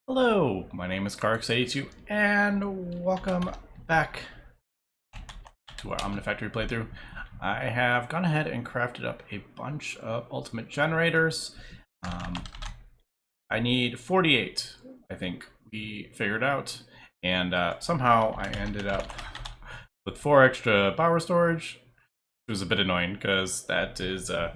Hello, my name is Carx82 and welcome back to our Omnifactory playthrough. I have gone ahead and crafted up a bunch of ultimate generators. I need 48, I think we figured out, and somehow I ended up with 4 extra power storage, which was a bit annoying because that's a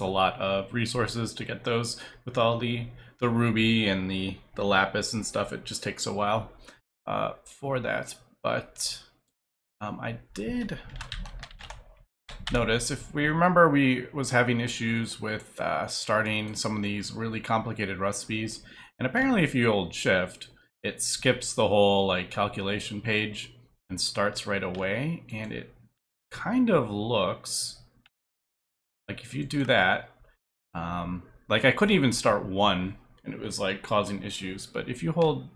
lot of resources to get those with all the ruby and the lapis and stuff. It just takes a while for that. But I did notice, if we remember, we was having issues with starting some of these really complicated recipes, and apparently if you hold shift, it skips the whole like calculation page and starts right away, and it kind of looks like if you do that, like I couldn't even start one and it was like causing issues, but if you hold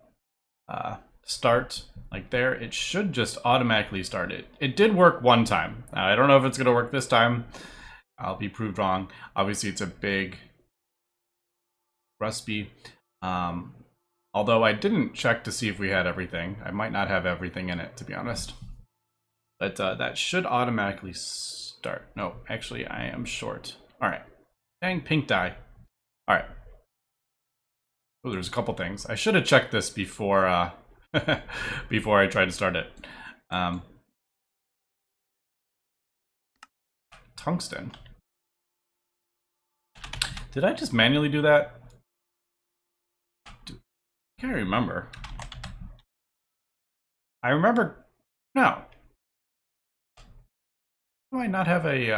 start like there, it should just automatically start it. It did work one time. I don't know if it's gonna work this time. I'll be proved wrong. Obviously it's a big recipe. Although I didn't check to see if we had everything. I might not have everything in it, to be honest. But that should automatically start. No, actually I am short. All right. Dang, pink dye. All right. Oh, there's a couple things. I should have checked this before before I tried to start it. Tungsten. Did I just manually do that? I can't remember. I remember. No. Do I not have a?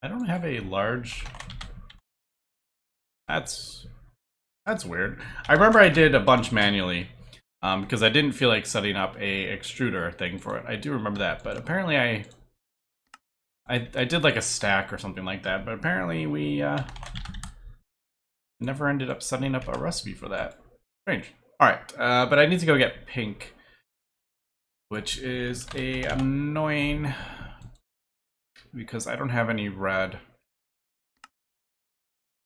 I don't have a large. That's weird. I remember I did a bunch manually because I didn't feel like setting up a extruder thing for it. I do remember that, but apparently I did like a stack or something like that. But apparently we never ended up setting up a recipe for that. Strange. All right, but I need to go get pink, which is annoying because I don't have any red.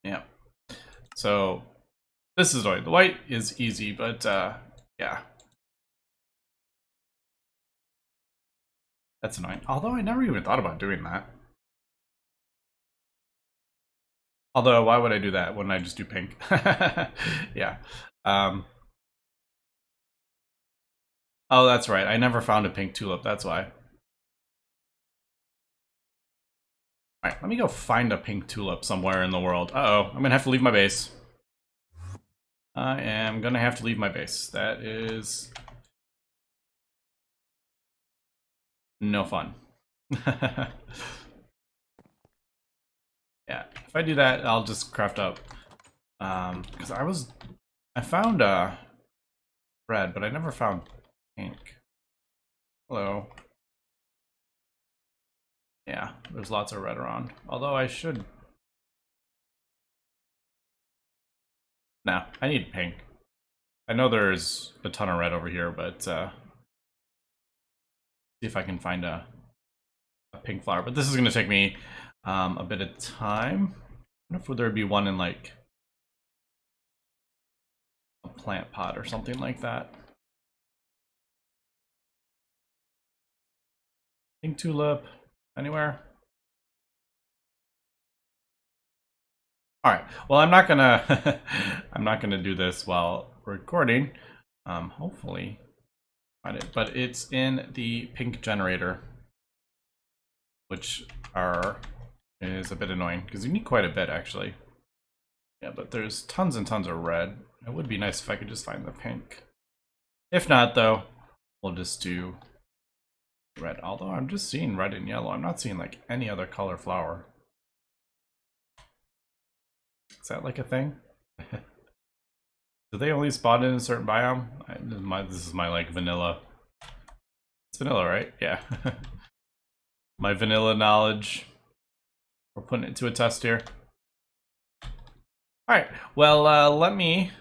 Yeah. So this is annoying. The white is easy, but yeah. That's annoying. Although I never even thought about doing that. Although, why would I do that? Wouldn't I just do pink? Yeah. Oh, that's right. I never found a pink tulip. That's why. Alright, let me go find a pink tulip somewhere in the world. Uh-oh, I'm gonna have to leave my base. I am gonna have to leave my base. That is no fun. Yeah, if I do that, I'll just craft up. Because I found red, but I never found pink. Hello. Yeah, there's lots of red around. Although I should. Nah, I need pink. I know there's a ton of red over here, but see if I can find a pink flower. But this is gonna take me a bit of time. I wonder if there'd be one in like a plant pot or something like that. Pink tulip, anywhere? All right. Well, I'm not gonna I'm not gonna do this while recording. Hopefully find it, but it's in the pink generator, which is a bit annoying because you need quite a bit actually. Yeah, but there's tons and tons of red. It would be nice if I could just find the pink. If not, though, we'll just do red. Although I'm just seeing red and yellow. I'm not seeing like any other color flower. Is that like a thing? Do they only spawn in a certain biome? This is my like vanilla. It's vanilla, right? Yeah. My vanilla knowledge. We're putting it to a test here. Alright, well, let me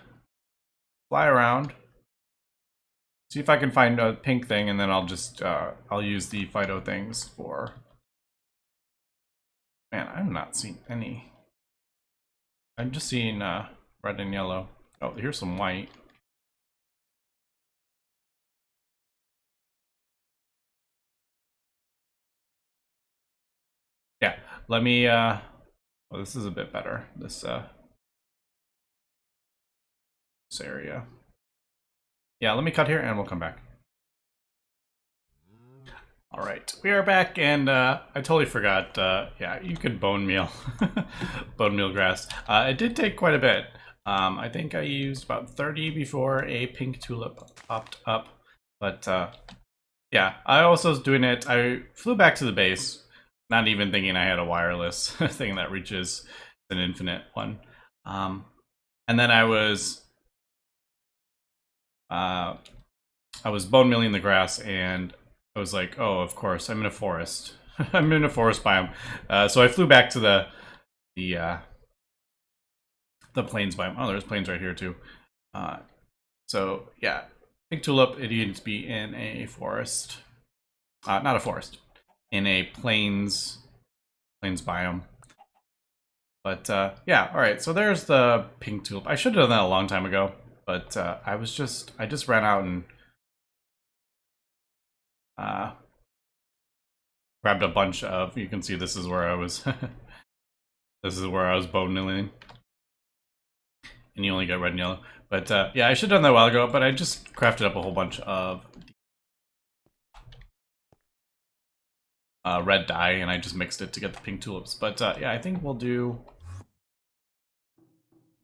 fly around. See if I can find a pink thing, and then I'll just, I'll use the Phyto things for... Man, I'm not seeing any. I'm just seeing red and yellow. Oh, here's some white. Yeah, let me oh, this is a bit better. This area. Yeah, let me cut here and we'll come back. All right, we are back, and I totally forgot. Yeah, you could bone meal, bone meal grass. It did take quite a bit. I think I used about 30 before a pink tulip popped up. But yeah, I also was doing it. I flew back to the base, not even thinking I had a wireless thing that reaches an infinite one. And then I was bone milling the grass, and I was like, oh, of course, I'm in a forest. I'm in a forest biome. So I flew back to the plains biome. Oh, there's plains right here too. So yeah, pink tulip. It needs to be in a forest, not a forest, in a plains biome. But yeah, all right. So there's the pink tulip. I should have done that a long time ago, but I just ran out and grabbed a bunch of. You can see this is where I was. This is where I was bone milling. And you only get red and yellow. But yeah, I should have done that a while ago, but I just crafted up a whole bunch of red dye, and I just mixed it to get the pink tulips. But yeah, I think we'll do...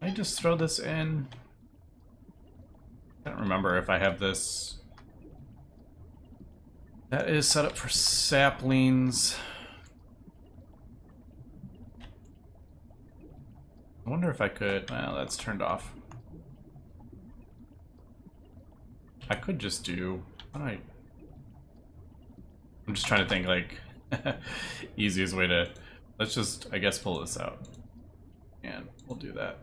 I just throw this in. I don't remember if I have this. That is set up for saplings. I wonder if I could... Well, that's turned off. I could just do... I'm just trying to think, like, easiest way to... Let's just, I guess, pull this out. And we'll do that.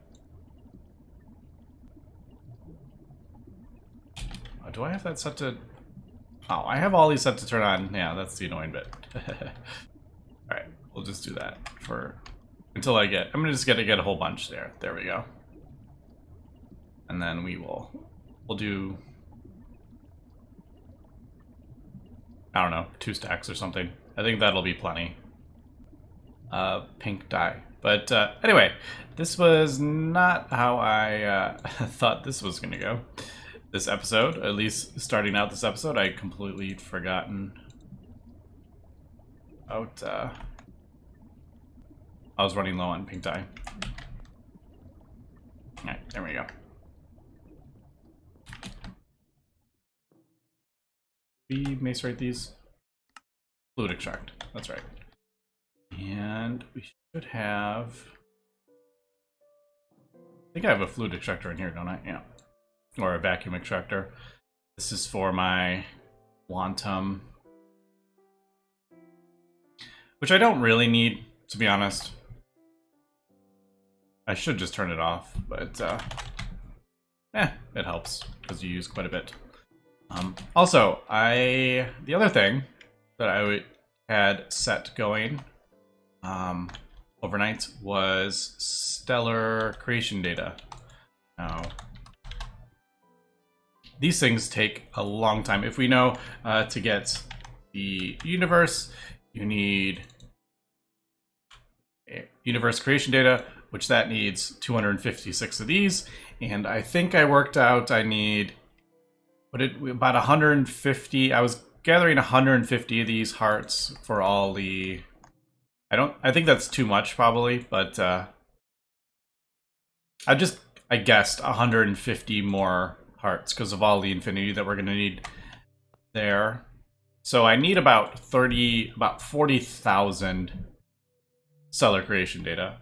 Do I have that set to... Oh, I have all these set to turn on. Yeah, that's the annoying bit. Alright, we'll just do that for... Until I get... I'm gonna just get a whole bunch there. There we go. And then we'll do... I don't know, 2 stacks or something. I think that'll be plenty. Pink dye. But anyway, this was not how I thought this was gonna go. This episode, at least starting out this episode, I completely forgotten about I was running low on pink dye. Alright, there we go. We macerate these. Fluid extract, that's right. And we should have... I think I have a fluid extractor in here, don't I? Yeah. Or a vacuum extractor. This is for my quantum. Which I don't really need, to be honest. I should just turn it off, but it helps, because you use quite a bit. Also, the other thing that I had set going overnight was stellar creation data. Now, these things take a long time. If we know to get the universe, you need universe creation data, which that needs 256 of these. And I think I worked out I need about 150. I was gathering 150 of these hearts for all the... I think that's too much probably, but I guessed 150 more hearts because of all the infinity that we're gonna need there. So I need about 40,000 stellar creation data.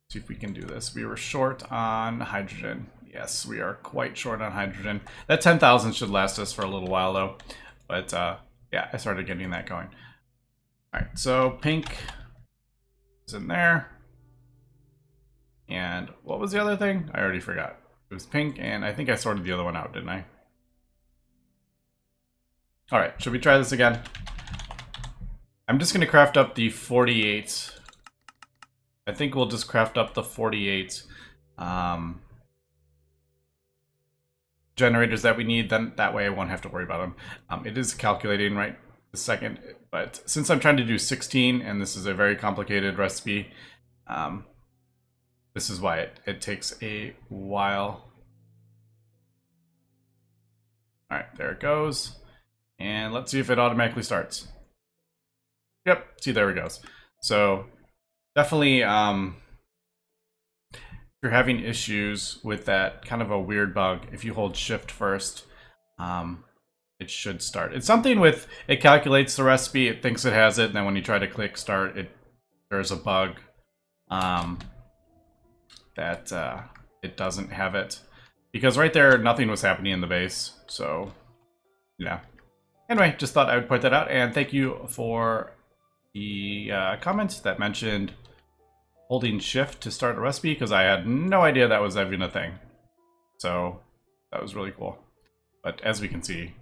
See if we can do this. We were short on hydrogen. Yes, we are quite short on hydrogen. That 10,000 should last us for a little while though. But yeah, I started getting that going. Alright, so pink is in there. And what was the other thing? I already forgot. It was pink, and I think I sorted the other one out, didn't I? Alright, should we try this again? I'm just going to craft up the 48 I think we'll just craft up the 48 generators that we need, then that way I won't have to worry about them. It is calculating right this second, but since I'm trying to do 16 and this is a very complicated recipe, this is why it takes a while. All right, there it goes. And let's see if it automatically starts. Yep, see, there it goes. So definitely, if you're having issues with that kind of a weird bug, if you hold shift first, it should start. It's something with, it calculates the recipe, it thinks it has it, and then when you try to click start, there's a bug that it doesn't have it. Because right there, nothing was happening in the base, so yeah. Anyway, just thought I would point that out, and thank you for the comment that mentioned holding shift to start a recipe, because I had no idea that was even a thing. So that was really cool. But as we can see,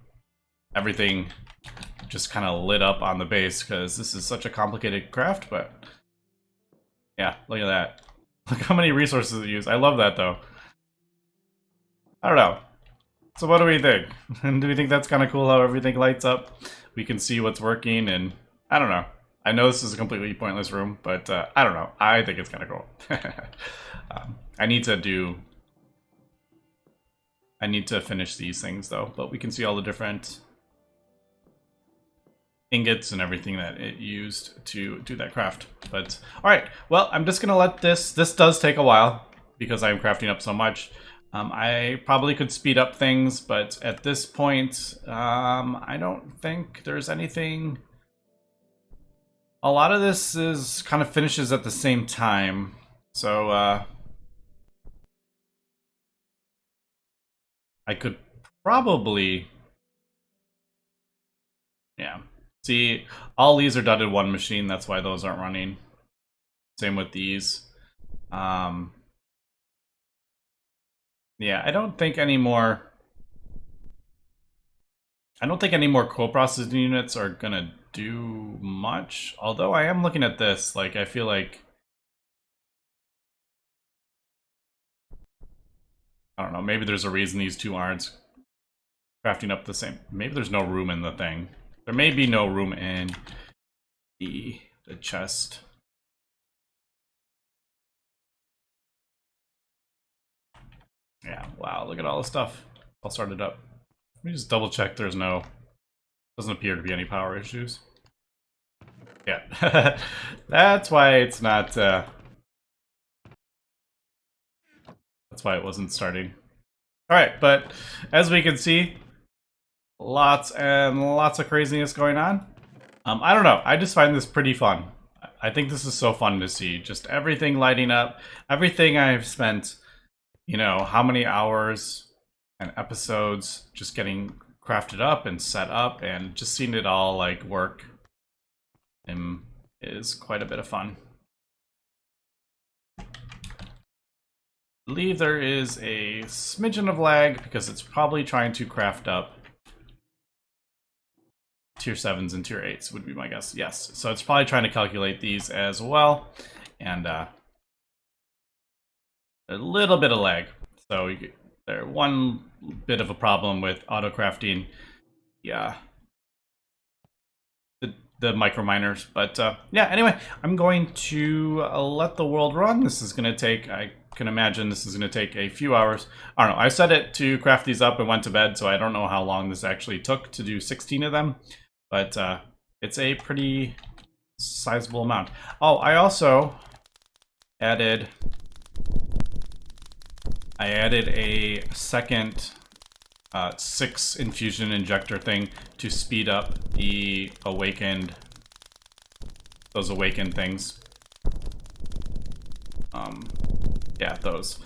everything just kind of lit up on the base, because this is such a complicated craft, but yeah, look at that. Look how many resources it used. I love that, though. I don't know. So what do we think? Do we think that's kind of cool how everything lights up? We can see what's working, and I don't know. I know this is a completely pointless room, but I don't know. I think it's kind of cool. I need to finish these things, though, but we can see all the different ingots and everything that it used to do that craft. But all right, well, I'm just gonna let this does take a while because I'm crafting up so much. I probably could speed up things, but at this point, I don't think there's anything. A lot of this is kind of finishes at the same time, so I could probably, yeah. See, all these are done in one machine, that's why those aren't running. Same with these. Yeah, I don't think any more co-processing units are gonna do much. Although I am looking at this, like, I feel like, I don't know, maybe there's a reason these two aren't crafting up the same. Maybe there's no room in the thing. There may be no room in the chest. Yeah, wow, look at all the stuff. I'll start it up. Let me just double check there's no, doesn't appear to be any power issues. Yeah, that's why it's not, that's why it wasn't starting. All right, but as we can see, lots and lots of craziness going on. I don't know, I just find this pretty fun. I think this is so fun to see, just everything lighting up, everything I've spent, you know, how many hours and episodes just getting crafted up and set up, and just seeing it all like work is quite a bit of fun. I believe there is a smidgen of lag because it's probably trying to craft up tier 7s and tier 8s would be my guess. Yes, so it's probably trying to calculate these as well, and a little bit of lag. So there's one bit of a problem with auto crafting, yeah, the micro miners. But yeah, anyway, I'm going to let the world run. This is going to take, I can imagine this is going to take a few hours. I don't know, I set it to craft these up and went to bed, so I don't know how long this actually took to do 16 of them, but it's a pretty sizable amount. Oh, I also added a second 6 infusion injector thing to speed up the those awakened things. Yeah, those.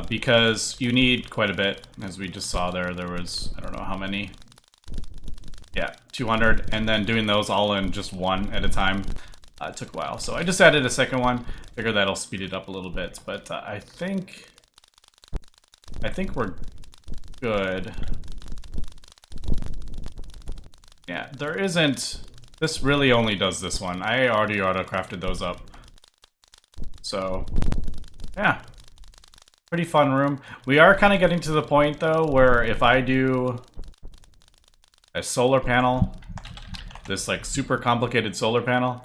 Because you need quite a bit, as we just saw there was, I don't know how many. Yeah, 200, and then doing those all in just one at a time took a while. So I just added a second one, figure that'll speed it up a little bit, but I think we're good. Yeah, there isn't, this really only does this one. I already auto-crafted those up. So yeah, pretty fun room. We are kind of getting to the point though where if I do a solar panel, this like super complicated solar panel,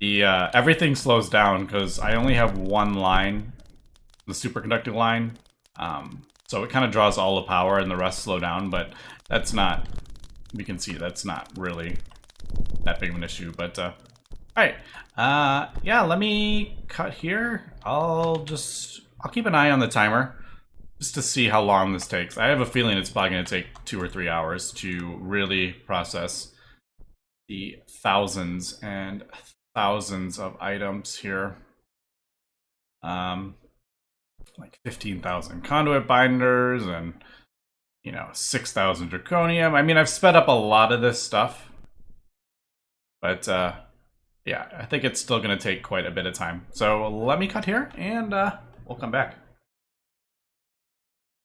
the everything slows down because I only have one line, the superconducting line. So it kind of draws all the power and the rest slow down, but that's not, we can see that's not really that big of an issue. But alright, yeah, let me cut here. I'll keep an eye on the timer just to see how long this takes. I have a feeling it's probably going to take 2 or 3 hours to really process the thousands and thousands of items here. Like 15,000 conduit binders and, you know, 6,000 draconium. I mean, I've sped up a lot of this stuff, but yeah, I think it's still going to take quite a bit of time. So let me cut here and we'll come back.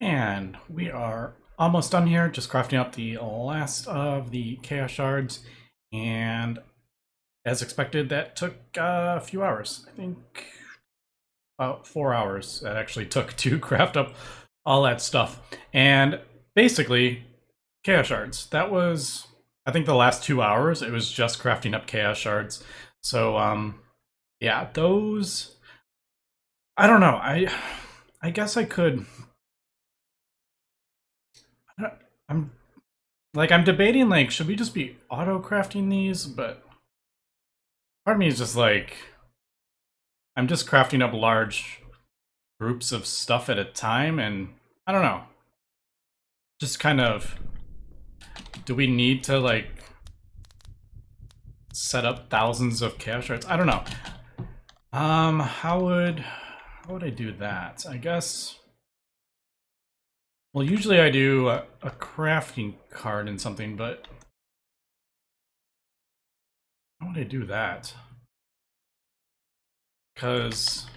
And we are almost done here, just crafting up the last of the chaos shards. And as expected, that took a few hours. I think about 4 hours that actually took to craft up all that stuff. And basically, chaos shards. That was, I think, the last 2 hours. It was just crafting up chaos shards. So, yeah, those, I don't know. I guess I could. I'm debating, like, should we just be auto crafting these? But part of me is just like, I'm just crafting up large groups of stuff at a time, and I don't know. Just kind of, do we need to like set up thousands of chaos shards? I don't know. How would I do that? I guess. Well, usually I do a crafting card and something, but how would I do that? Because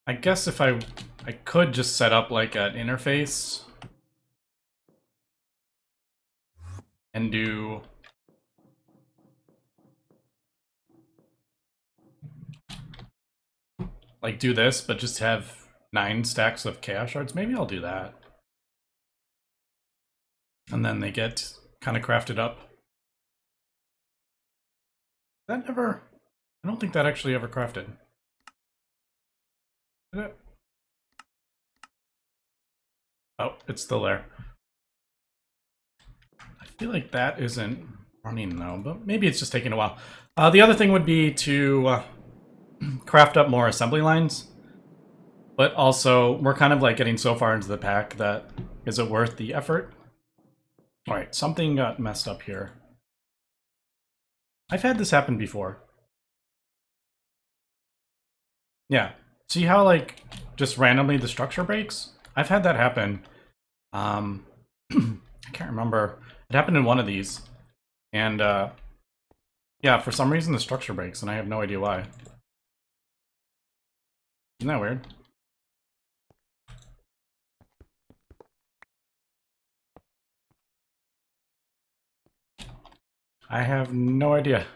I guess if I could just set up like an interface and do like do this, but just have 9 stacks of chaos shards. Maybe I'll do that. And then they get kind of crafted up. That never, I don't think that actually ever crafted. Did it? Oh, it's still there. I feel like that isn't running though, but maybe it's just taking a while. The other thing would be to craft up more assembly lines, but also we're kind of like getting so far into the pack that is it worth the effort? All right, something got messed up here. I've had this happen before. Yeah, see how like just randomly the structure breaks? I've had that happen. I can't remember. It happened in one of these, and yeah, for some reason the structure breaks, and I have no idea why. Isn't that weird? I have no idea.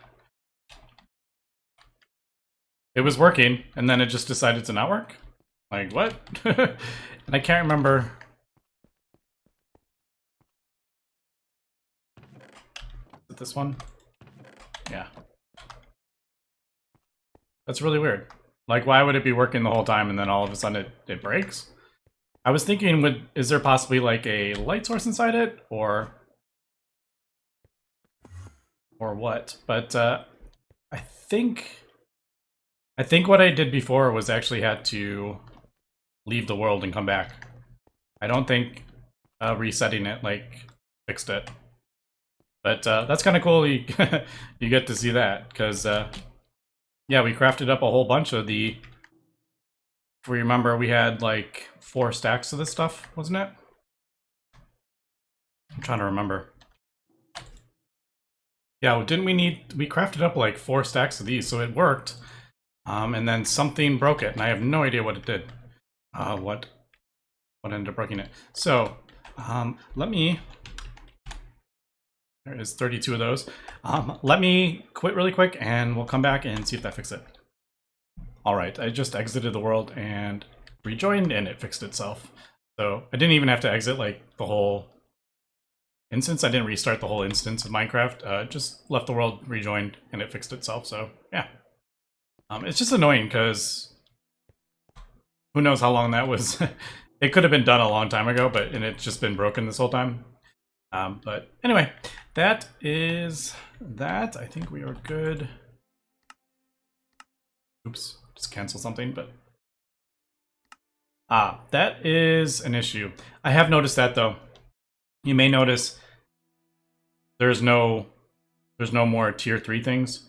It was working, and then it just decided to not work? Like, what? And I can't remember. Is it this one? Yeah. That's really weird. Like, why would it be working the whole time and then all of a sudden it breaks? I was thinking, is there possibly like a light source inside it, or what? But I think what I did before was actually had to leave the world and come back. I don't think resetting it like fixed it. But that's kind of cool. You get to see that because yeah, we crafted up a whole bunch of the. If we remember, we had like 4 stacks of this stuff, wasn't it? I'm trying to remember. Yeah, didn't we crafted up like 4 stacks of these, so it worked. And then something broke it, and I have no idea what it did. What ended up breaking it? So, let me. There is 32 of those. Let me quit really quick and we'll come back and see if that fixed it. All right, I just exited the world and rejoined and it fixed itself. So I didn't even have to exit like the whole instance. I didn't restart the whole instance of Minecraft. Just left the world, rejoined, and it fixed itself. So yeah, it's just annoying because who knows how long that was. It could have been done a long time ago, and it's just been broken this whole time. But anyway, that is that. I think we are good. Oops, just cancel something, but that is an issue. I have noticed that though. You may notice there's no more tier 3 things.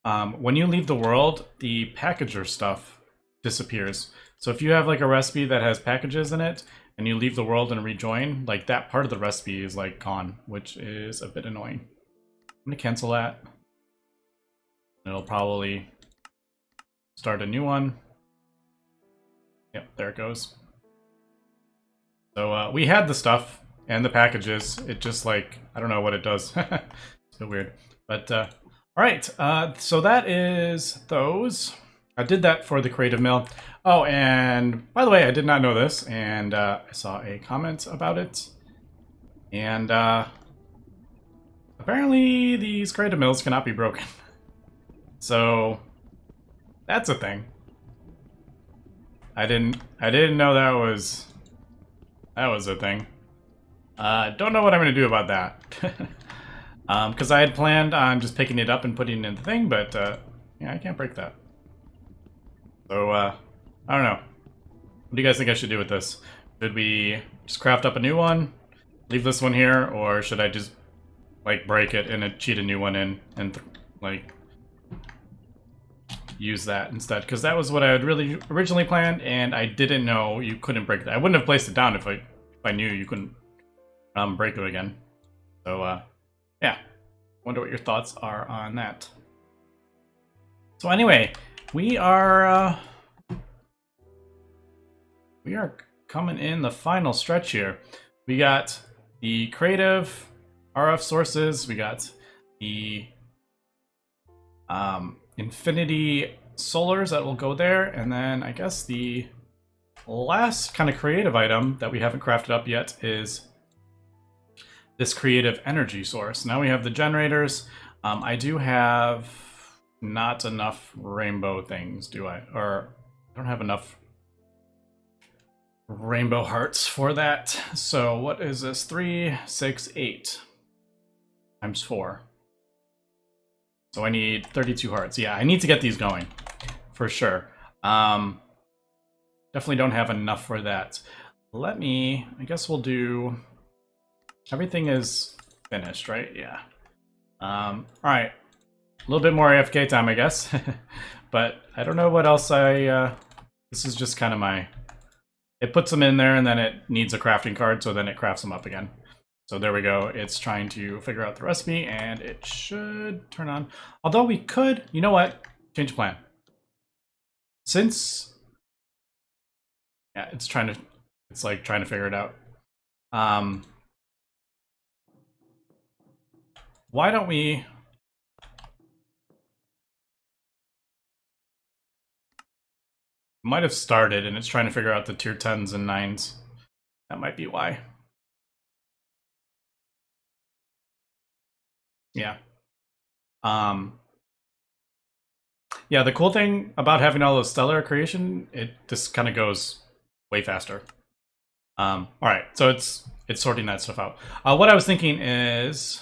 When you leave the world, the packager stuff disappears. So if you have like a recipe that has packages in it and you leave the world and rejoin, like that part of the recipe is like gone, which is a bit annoying. I'm gonna cancel that. It'll probably start a new one. Yep, there it goes. So we had the stuff and the packages. It just like, I don't know what it does. It's a bit weird. But all right, so that is those. I did that for the creative mill. Oh, and by the way, I did not know this, and I saw a comment about it. And apparently these creative mills cannot be broken. So that's a thing. I didn't know that was a thing. Don't know what I'm gonna do about that. Because I had planned on just picking it up and putting it in the thing, but yeah, I can't break that. So I don't know. What do you guys think I should do with this? Should we just craft up a new one, leave this one here, or should I just like break it and cheat a new one in and like use that instead? Because that was what I had really originally planned, and I didn't know you couldn't break that. I wouldn't have placed it down if I knew you couldn't break it again. So yeah, wonder what your thoughts are on that. So anyway, we are coming in the final stretch here. We got the creative RF sources, we got the infinity solars that will go there, and then I guess the last kind of creative item that we haven't crafted up yet is this creative energy source. Now we have the generators. I do have not enough rainbow things, do I? Or I don't have enough rainbow hearts for that. So what is this? 3, 6, 8 times 4. So I need 32 hearts. Yeah, I need to get these going for sure. Definitely don't have enough for that. I guess we'll do, everything is finished, right? Yeah. All right. A little bit more AFK time, I guess. But I don't know what else this is just kind of it puts them in there and then it needs a crafting card, so then it crafts them up again. So there we go. It's trying to figure out the recipe and it should turn on. Although we could, you know what? Change of plan. Since, yeah, it's like trying to figure it out. Why don't we... Might have started and it's trying to figure out the tier 10s and 9s. That might be why. Yeah. Yeah, the cool thing about having all those stellar creation, this kind of goes way faster. All right, so it's sorting that stuff out. What I was thinking is,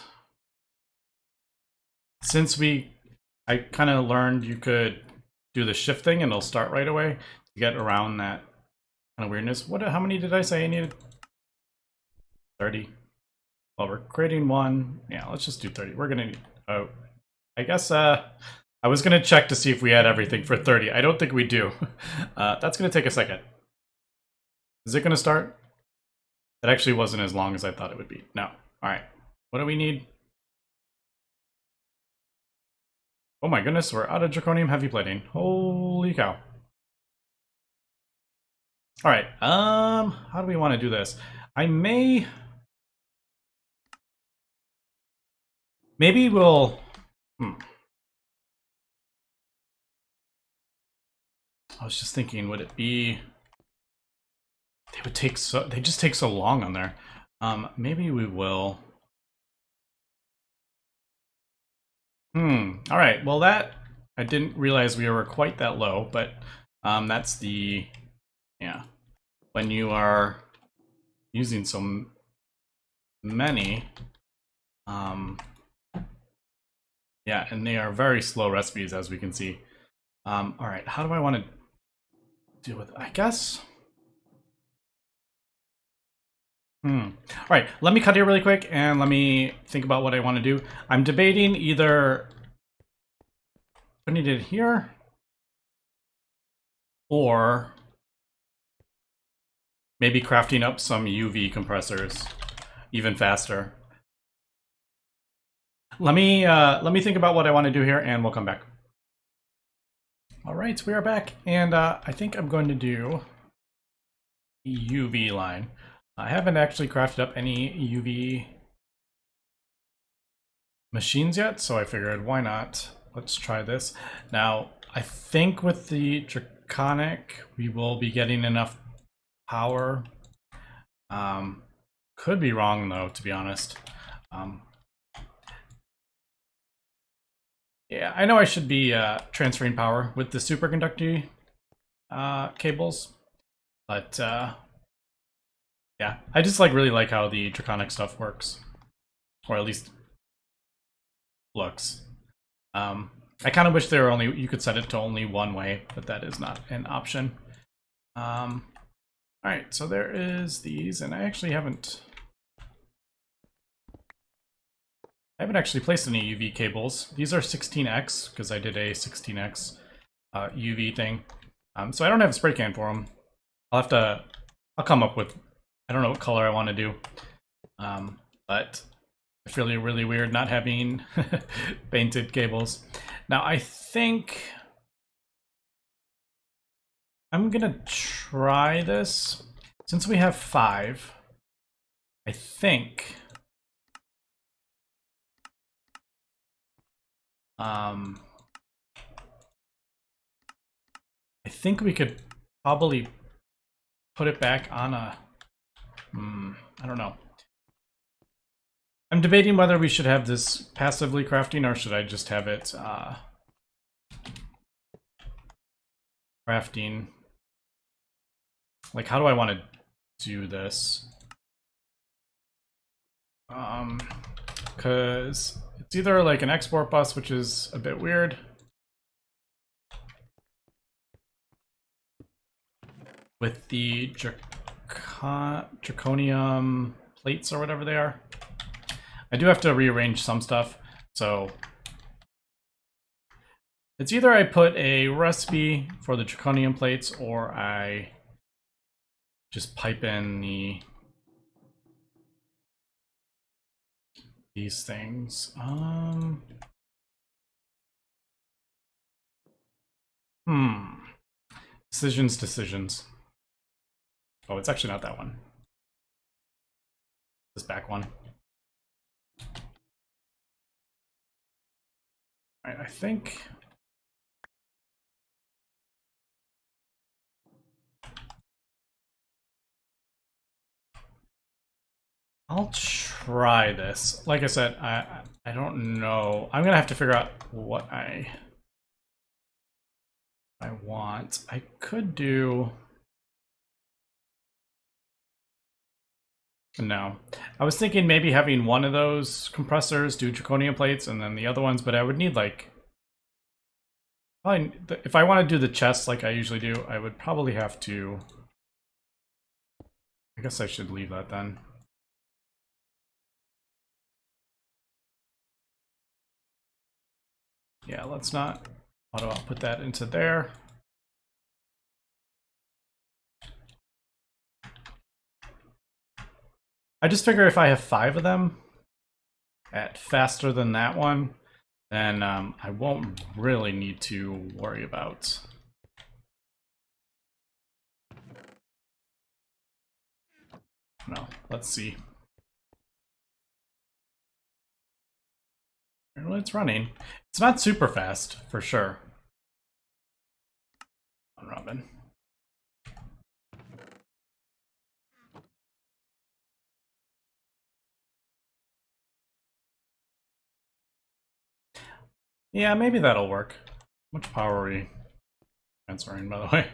since I kind of learned you could do the shift thing and it'll start right away to get around that kind of weirdness. How many did I say I needed? 30. Well, we're creating one. Yeah, let's just do 30. We're gonna need, I guess I was gonna check to see if we had everything for 30. I don't think we do. That's gonna take a second. Is it gonna start? It actually wasn't as long as I thought it would be. No. All right. What do we need? Oh my goodness, we're out of draconium heavy plating. Holy cow. All right, how do we want to do this? I may Maybe we'll. I was just thinking, would it be? They would take so. They just take so long on there. Maybe we will. All right. Well, that I didn't realize we were quite that low, but that's the yeah. When you are using so many, yeah, and they are very slow recipes, as we can see. All right. How do I want to deal with it? I guess. All right, let me cut here really quick and let me think about what I want to do. I'm debating either putting it here or maybe crafting up some UV compressors even faster. Let me think about what I want to do here and we'll come back. All right, we are back and I think I'm going to do UV line. I haven't actually crafted up any UV machines yet, so I figured why not? Let's try this. Now, I think with the Draconic, we will be getting enough power. Could be wrong though, to be honest. Yeah, I know I should be transferring power with the superconductor cables, but yeah, I just really like how the Draconic stuff works, or at least looks. I kind of wish there were you could set it to only one way, but that is not an option. All right, so there is these, and I haven't actually placed any UV cables. These are 16x because I did a 16x UV thing. So I don't have a spray can for them. I'll come up with, I don't know what color I want to do. But it's really weird not having painted cables. Now I think I'm gonna try this. Since we have 5, I think we could probably put it back on a I don't know. I'm debating whether we should have this passively crafting or should I just have it crafting. Like, how do I want to do this? Because it's either like an export bus, which is a bit weird, with the draconium plates or whatever they are. I do have to rearrange some stuff, so it's either I put a recipe for the draconium plates or I just pipe in these things. Decisions. Oh, it's actually not that one. This back one. All right, I think I'll try this. Like I said, I don't know. I'm gonna have to figure out what I want. I could do. No. I was thinking maybe having one of those compressors do draconium plates and then the other ones, but I would need like probably, if I want to do the chest like I usually do, I would probably have to. I guess I should leave that then. Yeah, let's not auto output that into there. I just figure if I have 5 of them at faster than that one, then I won't really need to worry about. No, let's see. well, it's running. It's not super fast, for sure. On Robin. Yeah, maybe that'll work. How much power are we transferring, by the way?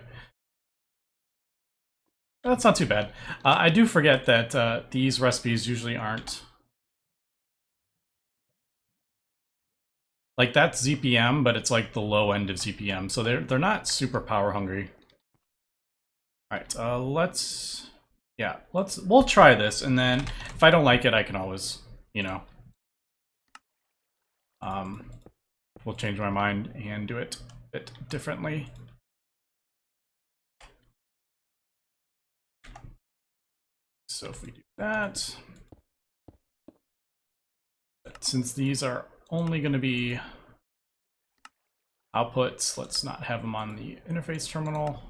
That's not too bad. I do forget that these recipes usually aren't... Like, that's ZPM, but it's like the low end of ZPM, so they're not super power hungry. Alright, let's... Yeah, we'll try this, and then if I don't like it, I can always, you know... we'll change my mind and do it a bit differently. So if we do that, since these are only going to be outputs, let's not have them on the interface terminal.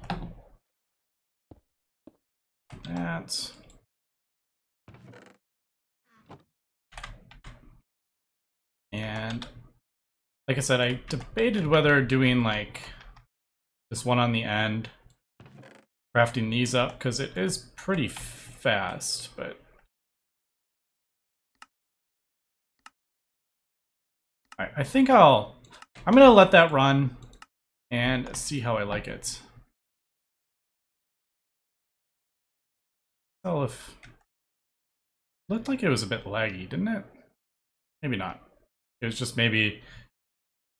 That. And like I said, I debated whether doing like this one on the end, crafting these up, because it is pretty fast, but I think I'm gonna let that run and see how I like it. Well, if looked like it was a bit laggy, didn't it? Maybe not. It was just maybe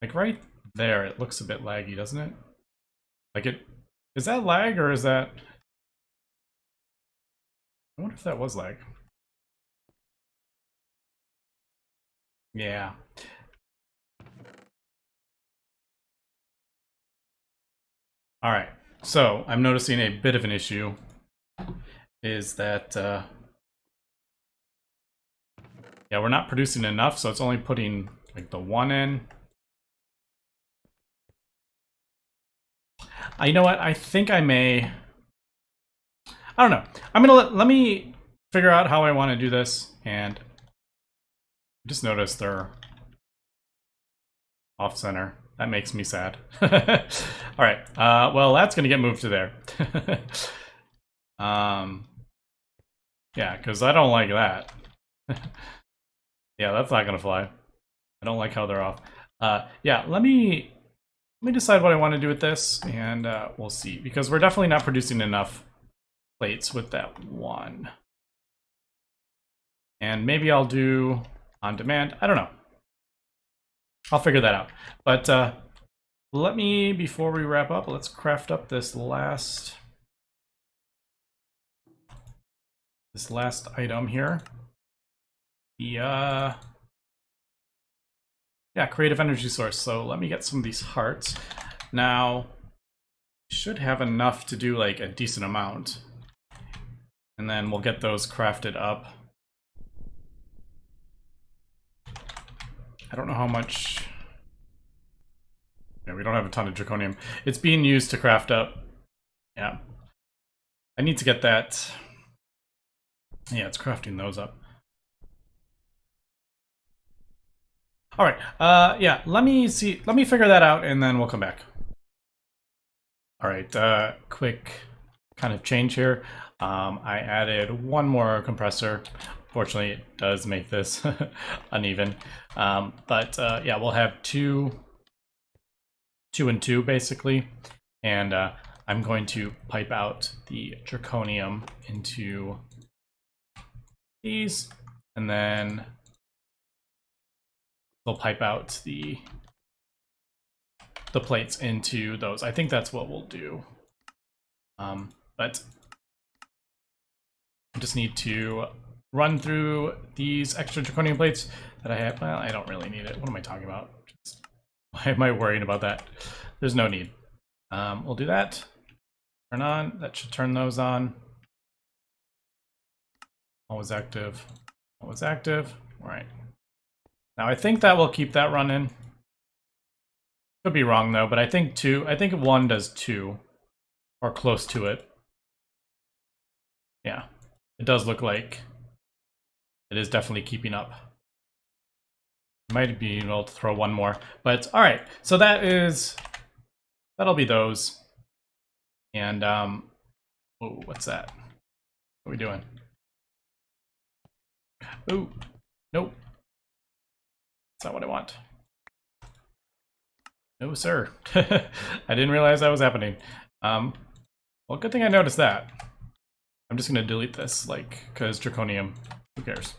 like right there. It looks a bit laggy, doesn't it? Like it is that lag or is that? I wonder if that was lag. Yeah. All right. So I'm noticing a bit of an issue. Is that yeah, we're not producing enough, so it's only putting like the one in. You know what? I think I may. I don't know. I'm gonna let me figure out how I want to do this, and I just noticed they're off center. That makes me sad. All right. Well, that's gonna get moved to there. Yeah, because I don't like that. Yeah, that's not gonna fly. I don't like how they're off. Yeah, let me decide what I want to do with this, and we'll see. Because we're definitely not producing enough plates with that one. And maybe I'll do on demand. I don't know. I'll figure that out. But let me, before we wrap up, let's craft up this last item here. The yeah, creative energy source. So let me get some of these hearts. Now, should have enough to do like a decent amount. And then we'll get those crafted up. I don't know how much. Yeah, we don't have a ton of draconium. It's being used to craft up. Yeah. I need to get that. Yeah, it's crafting those up. All right. Yeah, let me figure that out and then we'll come back. All right, quick kind of change here. I added one more compressor. Fortunately, it does make this uneven. But yeah, we'll have two and two basically. And I'm going to pipe out the draconium into these, and then we'll pipe out the plates into those. I think that's what we'll do. But I just need to run through these extra draconium plates that I have. Well, I don't really need it. What am I talking about? Why am I worrying about that? There's no need. We'll do that. Turn on. That should turn those on. Always active. Always active. All right. Now I think that will keep that running. Could be wrong though, but I think two. I think one does two, or close to it. Yeah, it does look like it is definitely keeping up. Might be able to throw one more. But all right, so that'll be those. And ooh, what's that? What are we doing? Ooh, nope. That's not what I want. No, sir. I didn't realize that was happening. Well, good thing I noticed that. I'm just gonna delete this, like, because draconium. Who cares?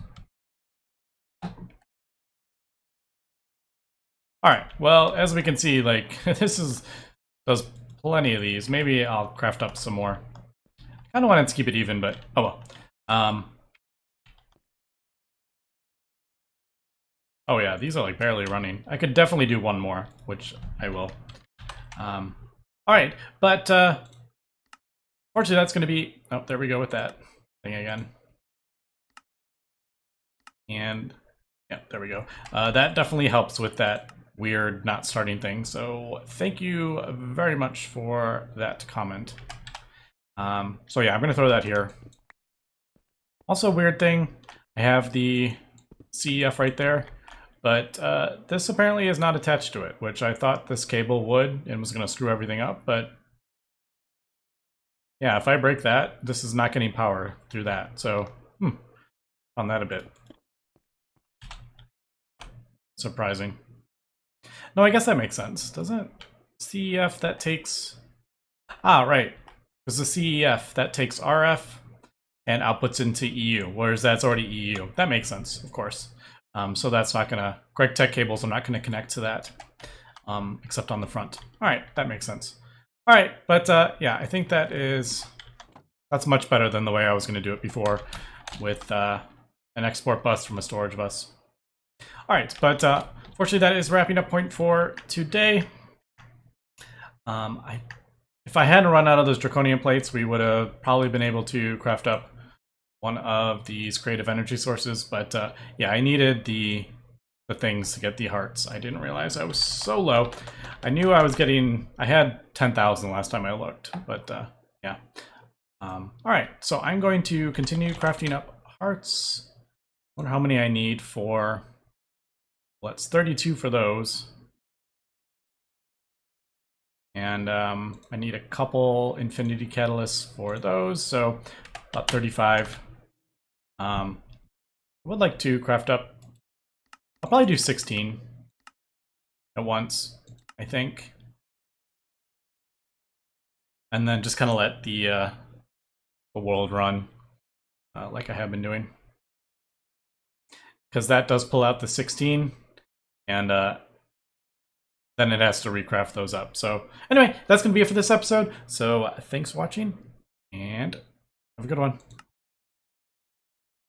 Alright, well, as we can see, like, does plenty of these. Maybe I'll craft up some more. I kinda wanted to keep it even, but oh well. Oh yeah, these are like barely running. I could definitely do one more, which I will. Alright, but fortunately that's gonna be, oh, there we go with that thing again. And yeah, there we go. That definitely helps with that weird not starting thing. So thank you very much for that comment. So yeah, I'm gonna throw that here. Also, weird thing, I have the CEF right there, but this apparently is not attached to it, which I thought this cable would and was gonna screw everything up, but yeah, if I break that, this is not getting power through that. So, found that a bit surprising. No, I guess that makes sense. Doesn't CEF that takes... Ah, right. Because the CEF that takes RF and outputs into EU, whereas that's already EU. That makes sense, of course. So that's not gonna... Gregtech cables are not gonna connect to that, except on the front. All right, that makes sense. All right, but yeah, I think that's much better than the way I was gonna do it before with an export bus from a storage bus. All right, but fortunately that is wrapping up point for today. If I hadn't run out of those draconium plates, we would have probably been able to craft up one of these creative energy sources, but yeah, I needed the things to get the hearts. I didn't realize I was so low. I knew I was getting, I had 10,000 last time I looked, but yeah. All right, so I'm going to continue crafting up hearts. I wonder how many I need for, well, it's 32 for those. And I need a couple infinity catalysts for those, so about 35. I would like to craft up, I'll probably do 16 at once, I think. And then just kind of let the world run like I have been doing. Because that does pull out the 16, and then it has to recraft those up. So anyway, that's going to be it for this episode. So thanks for watching, and have a good one.